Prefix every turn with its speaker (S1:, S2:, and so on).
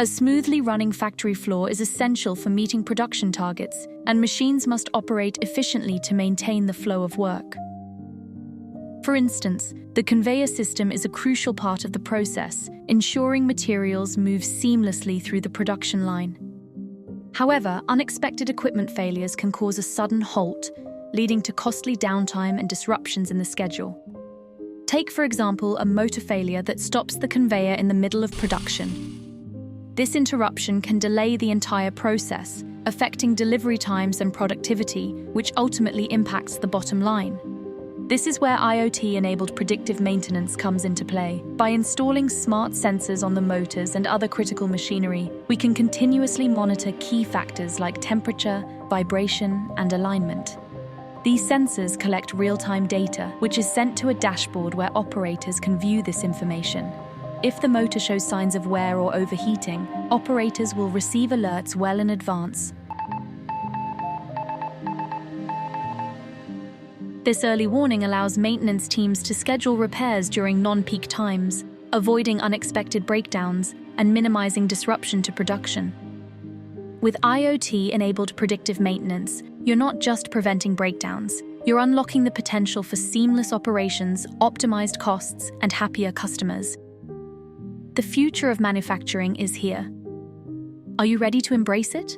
S1: A smoothly running factory floor is essential for meeting production targets, and machines must operate efficiently to maintain the flow of work. For instance, the conveyor system is a crucial part of the process, ensuring materials move seamlessly through the production line. However, unexpected equipment failures can cause a sudden halt, leading to costly downtime and disruptions in the schedule. Take, for example, a motor failure that stops the conveyor in the middle of production. This interruption can delay the entire process, affecting delivery times and productivity, which ultimately impacts the bottom line. This is where IoT-enabled predictive maintenance comes into play. By installing smart sensors on the motors and other critical machinery, we can continuously monitor key factors like temperature, vibration, and alignment. These sensors collect real-time data, which is sent to a dashboard where operators can view this information. If the motor shows signs of wear or overheating, operators will receive alerts well in advance. This early warning allows maintenance teams to schedule repairs during non-peak times, avoiding unexpected breakdowns and minimizing disruption to production. With IoT-enabled predictive maintenance, you're not just preventing breakdowns, you're unlocking the potential for seamless operations, optimized costs, and happier customers. The future of manufacturing is here. Are you ready to embrace it?